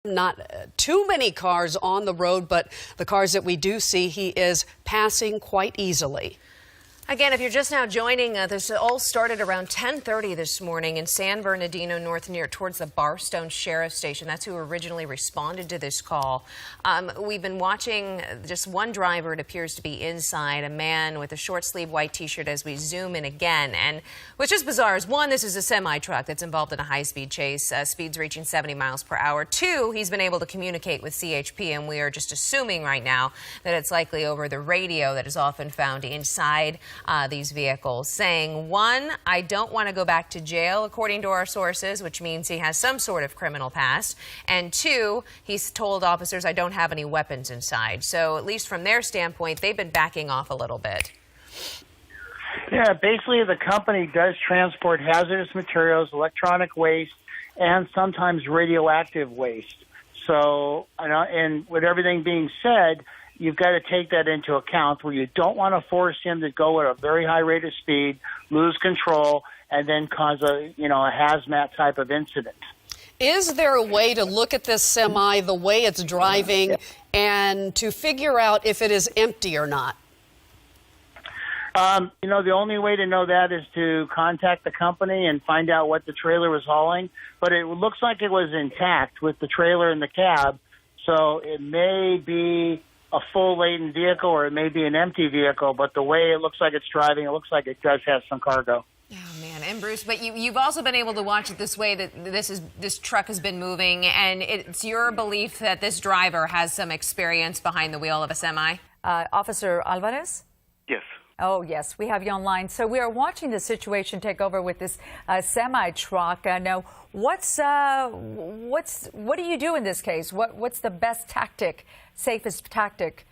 Not too many cars on the road, but the cars that we do see, he is passing quite easily. Again, if you're just now joining, this all started around 10:30 this morning in San Bernardino North, near towards the Barstow Sheriff Station. That's who originally responded to this call. We've been watching just one driver. It appears to be inside, a man with a short sleeve white T-shirt, as we zoom in again. And what's just bizarre is, one, this is a semi-truck that's involved in a high-speed chase, speeds reaching 70 miles per hour. Two, he's been able to communicate with CHP, and we are just assuming right now that it's likely over the radio that is often found inside these vehicles, saying, one, I don't want to go back to jail, according to our sources, which means he has some sort of criminal past, and two, he's told officers, I don't have any weapons inside. So at least from their standpoint, they've been backing off a little bit. Yeah, basically the company does transport hazardous materials, electronic waste, and sometimes radioactive waste. So, and with everything being said, you've got to take that into account, where you don't want to force him to go at a very high rate of speed, lose control, and then cause a hazmat type of incident. Is there a way to look at this semi, the way it's driving, and to figure out if it is empty or not? The only way to know that is to contact the company and find out what the trailer was hauling. But it looks like it was intact with the trailer and the cab, so it may be a full laden vehicle or it may be an empty vehicle, but the way it looks like it's driving, it looks like it does have some cargo. Oh, man. And Bruce, but you've also been able to watch it this way, that this truck has been moving, and it's your belief that this driver has some experience behind the wheel of a semi? Officer Alvarez? Yes. Oh, yes, we have you online. So we are watching the situation take over with this semi-truck. Now, what do you do in this case? What's the best tactic, safest tactic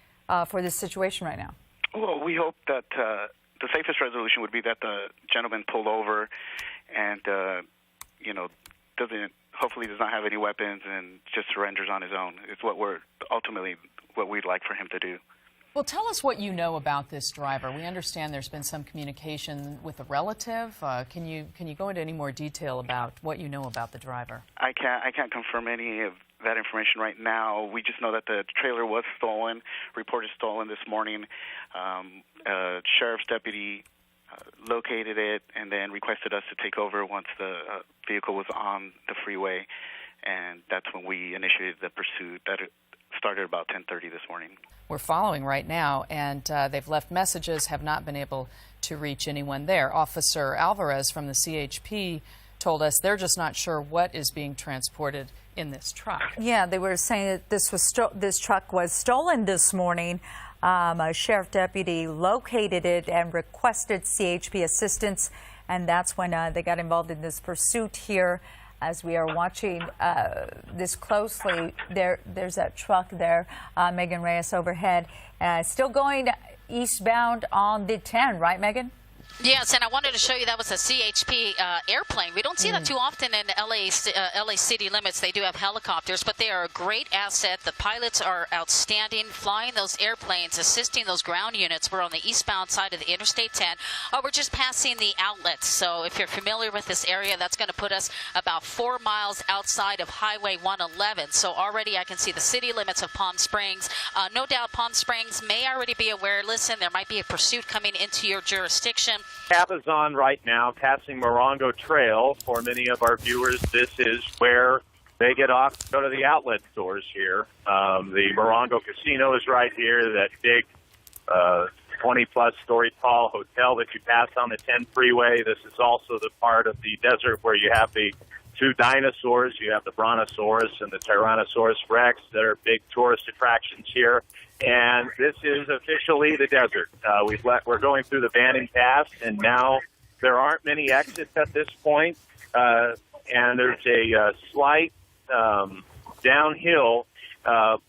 for this situation right now? Well, we hope that the safest resolution would be that the gentleman pulled over and, hopefully does not have any weapons and just surrenders on his own. It's what we'd like for him to do. Well, tell us what you know about this driver. We understand there's been some communication with a relative. Can you go into any more detail about what you know about the driver? I can't confirm any of that information right now. We just know that the trailer was stolen, reported stolen this morning. A sheriff's deputy located it and then requested us to take over once the vehicle was on the freeway, and that's when we initiated the pursuit. That started about 10:30 this morning. We're following right now, and they've left messages, have not been able to reach anyone there. Officer Alvarez from the CHP told us they're just not sure what is being transported in this truck. Yeah, they were saying that this truck was stolen this morning. A sheriff deputy located it and requested CHP assistance, and that's when they got involved in this pursuit here. As we are watching this closely, there's that truck there, Megan Reyes overhead, still going eastbound on the 10, right, Megan? Yes, and I wanted to show you that was a CHP airplane. We don't see that too often in LA city limits. They do have helicopters, but they are a great asset. The pilots are outstanding, flying those airplanes, assisting those ground units. We're on the eastbound side of the Interstate 10. We're just passing the outlets. So if you're familiar with this area, that's going to put us about 4 miles outside of Highway 111. So already I can see the city limits of Palm Springs. No doubt Palm Springs may already be aware. Listen, there might be a pursuit coming into your jurisdiction. Cap is on right now, passing Morongo Trail. For many of our viewers, this is where they get off to go to the outlet stores here. The Morongo Casino is right here, that big 20-plus story tall hotel that you pass on the 10 freeway. This is also the part of the desert where you have the two dinosaurs. You have the Brontosaurus and the Tyrannosaurus Rex that are big tourist attractions here. And this is officially the desert. We're going through the Banning Pass, and now there aren't many exits at this point. And there's a slight downhill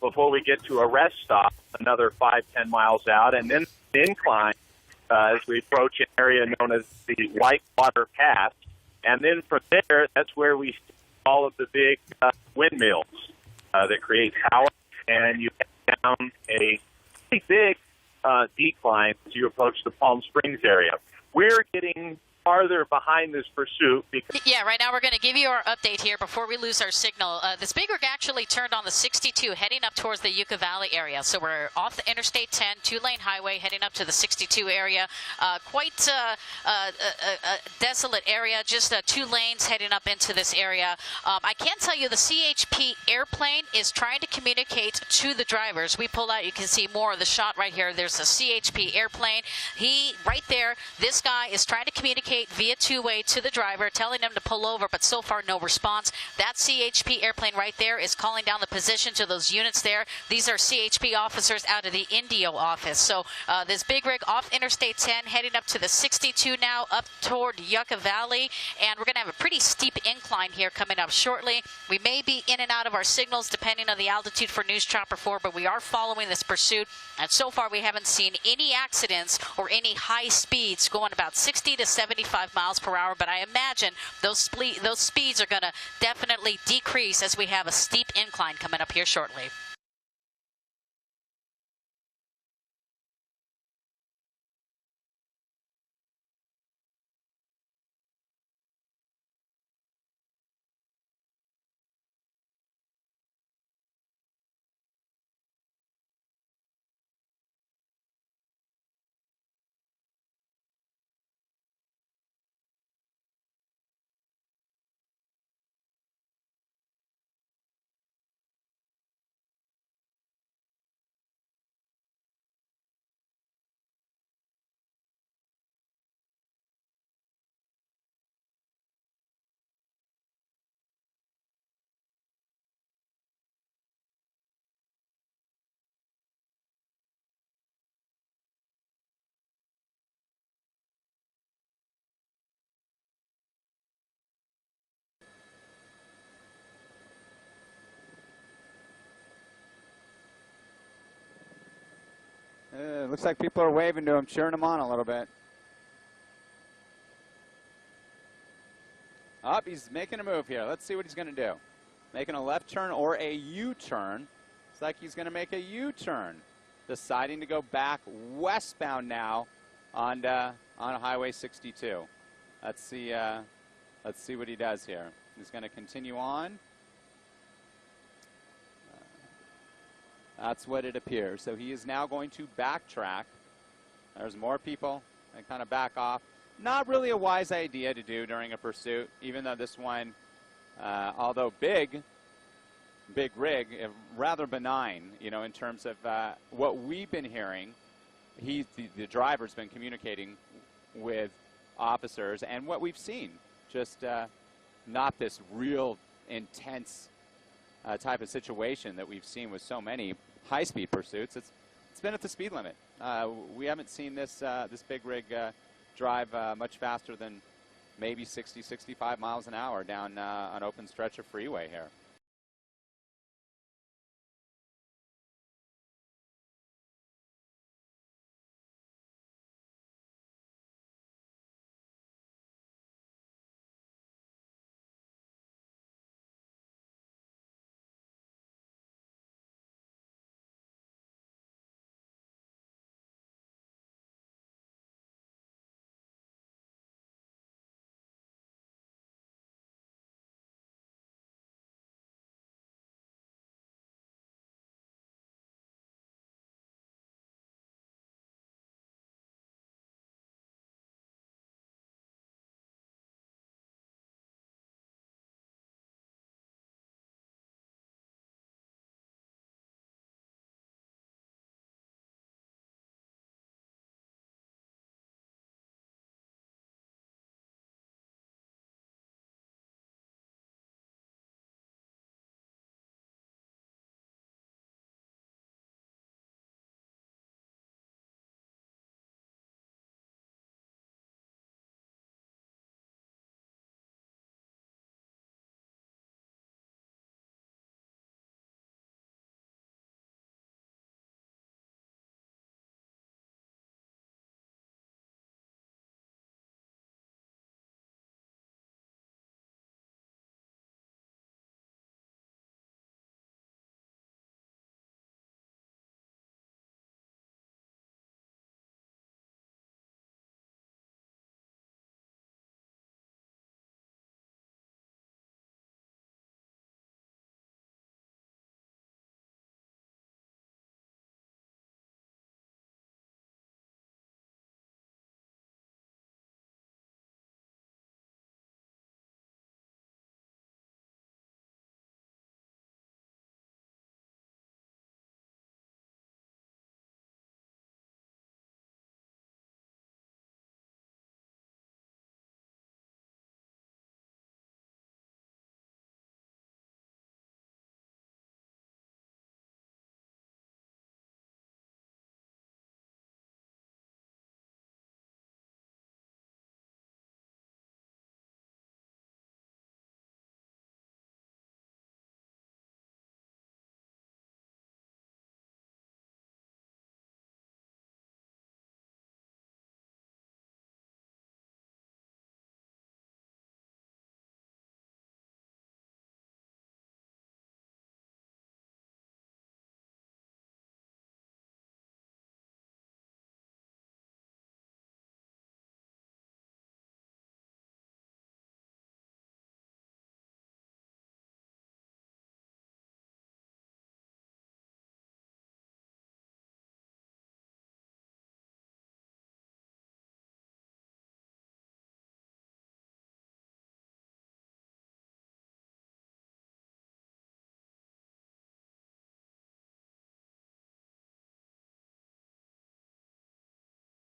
before we get to a rest stop, another 5-10 miles out, and then the incline as we approach an area known as the Whitewater Pass. And then from there, that's where we see all of the big windmills that create power, and you head down a pretty big decline as you approach the Palm Springs area. We're getting farther behind this pursuit. Because yeah, right now we're going to give you our update here before we lose our signal. This big rig actually turned on the 62 heading up towards the Yucca Valley area. So we're off the Interstate 10, two-lane highway heading up to the 62 area. Quite a desolate area, just 2 lanes heading up into this area. I can tell you the CHP airplane is trying to communicate to the drivers. We pull out, you can see more of the shot right here. There's a CHP airplane. Right there, this guy is trying to communicate via two-way to the driver, telling them to pull over, but so far no response. That CHP airplane right there is calling down the position to those units there. These are CHP officers out of the Indio office. So this big rig off Interstate 10 heading up to the 62 now, up toward Yucca Valley, and we're going to have a pretty steep incline here coming up shortly. We may be in and out of our signals depending on the altitude for News Chopper 4, but we are following this pursuit, and so far we haven't seen any accidents or any high speeds, going about 60 to 75 miles per hour, but I imagine those speeds are going to definitely decrease as we have a steep incline coming up here shortly. Looks like people are waving to him, cheering him on a little bit. Up, he's making a move here. Let's see what he's going to do. Making a left turn or a U-turn. Looks like he's going to make a U-turn. Deciding to go back westbound now on Highway 62. Let's see what he does here. He's going to continue on. That's what it appears. So he is now going to backtrack. There's more people and kind of back off. Not really a wise idea to do during a pursuit, even though this one, although big rig, rather benign, you know, in terms of what we've been hearing. The driver's been communicating with officers, and what we've seen, just not this real intense type of situation that we've seen with so many high-speed pursuits. It's been at the speed limit. We haven't seen this big rig drive much faster than maybe 60, 65 miles an hour down an open stretch of freeway here.